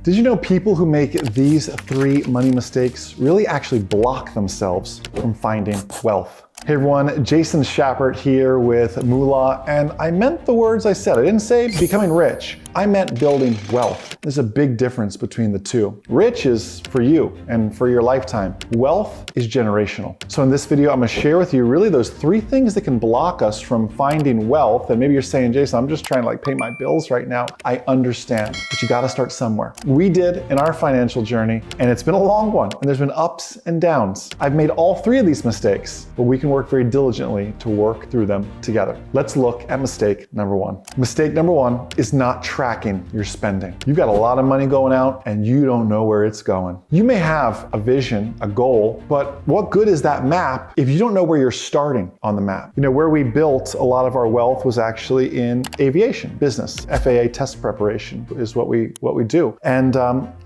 Did you know people who make these 3 money mistakes really actually block themselves from finding wealth? Hey everyone, Jason Schappert here with Moolah, and I meant the words I said. I didn't say becoming rich. I meant building wealth. There's a big difference between the two. Rich is for you and for your lifetime. Wealth is generational. So in this video, I'm gonna share with you really those 3 things that can block us from finding wealth. And maybe you're saying, Jason, I'm just trying to pay my bills right now. I understand, but you gotta start somewhere. We did in our financial journey, and it's been a long one, and there's been ups and downs. I've made all 3 of these mistakes, but we can work very diligently to work through them together. Let's look at mistake number 1. Mistake number 1 is not tracking your spending. You've got a lot of money going out and you don't know where it's going. You may have a vision, a goal, but what good is that map if you don't know where you're starting on the map? You know, where we built a lot of our wealth was actually in aviation business. FAA test preparation is what we do. And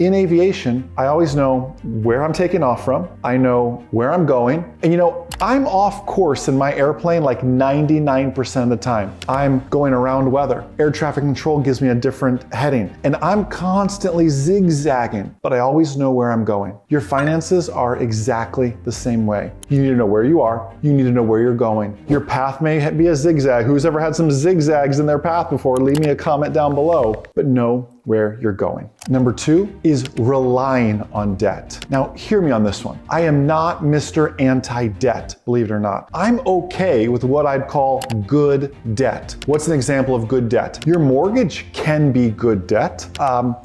in aviation, I always know where I'm taking off from. I know where I'm going. And you know, I'm off course in my airplane like 99% of the time. I'm going around weather. Air traffic control gives me a different heading, and I'm constantly zigzagging, but I always know where I'm going. Your finances are exactly the same way. You need to know where you are. You need to know where you're going. Your path may be a zigzag. Who's ever had some zigzags in their path before? Leave me a comment down below, but know where you're going. Number 2 is relying on debt. Now, hear me on this one. I am not Mr. Anti-Debt, believe it or not. I'm okay with what I'd call good debt. What's an example of good debt? Your mortgage can be good debt.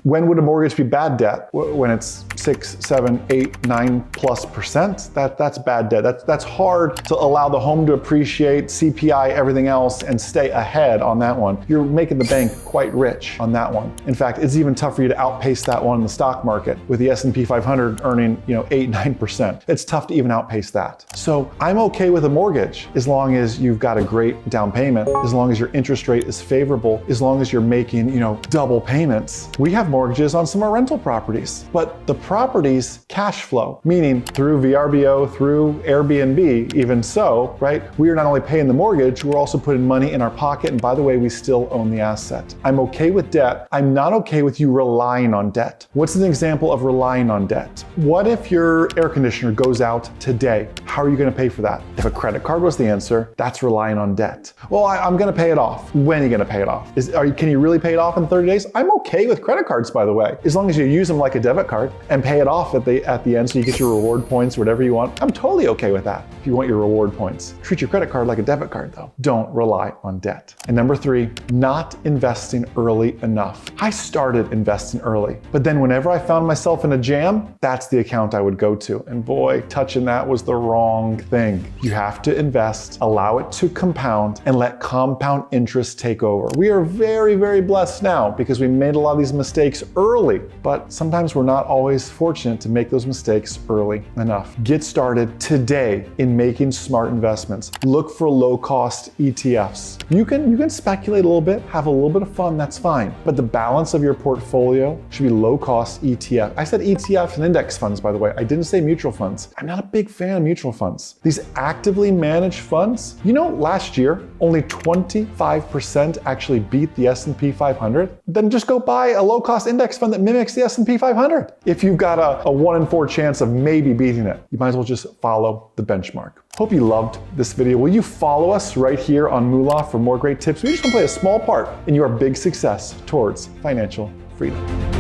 When would a mortgage be bad debt? When it's 6, 7, 8, 9+%. That's bad debt. That's hard to allow the home to appreciate, CPI, everything else, and stay ahead on that one. You're making the bank quite rich on that one. In fact, it's even tough for you to outpace that one in the stock market with the S&P 500 earning 8, 9%. It's tough to even outpace that. So I'm okay with a mortgage as long as you've got a great down payment, as long as your interest rate is favorable, as long as you're making, double payments. We have mortgages on some of our rental properties, but the properties cash flow, meaning through VRBO, through Airbnb, even so, right? We are not only paying the mortgage, we're also putting money in our pocket. And by the way, we still own the asset. I'm okay with debt. I'm not okay with you relying on debt. What's an example of relying on debt? What if your air conditioner goes out today? How are you going to pay for that? If a credit card was the answer, that's relying on debt. Well, I'm going to pay it off. When are you going to pay it off? Can you really pay it off in 30 days? I'm okay with credit cards, by the way, as long as you use them like a debit card and pay it off at the end so you get your reward points, whatever you want. I'm totally okay with that if you want your reward points. Treat your credit card like a debit card though. Don't rely on debt. And number 3, not investing early enough. I started investing early, but then whenever I found myself in a jam, that's the account I would go to. And boy, touching that was the wrong thing. You have to invest, allow it to compound, and let compound interest take over. We are very, very blessed now because we made a lot of these mistakes early, but sometimes we're not always fortunate to make those mistakes early enough. Get started today in making smart investments. Look for low-cost ETFs. You can speculate a little bit, have a little bit of fun, that's fine, but the balance of your portfolio should be low-cost ETF. I said ETFs and index funds, by the way. I didn't say mutual funds. I'm not a big fan of mutual funds. These actively managed funds, last year, only 25% actually beat the S&P 500. Then just go buy a low-cost index fund that mimics the S&P 500. If you've got a 1 in 4 chance of maybe beating it, you might as well just follow the benchmark. Hope you loved this video. Will you follow us right here on Moolah for more great tips? We just want to play a small part in your big success towards financial freedom.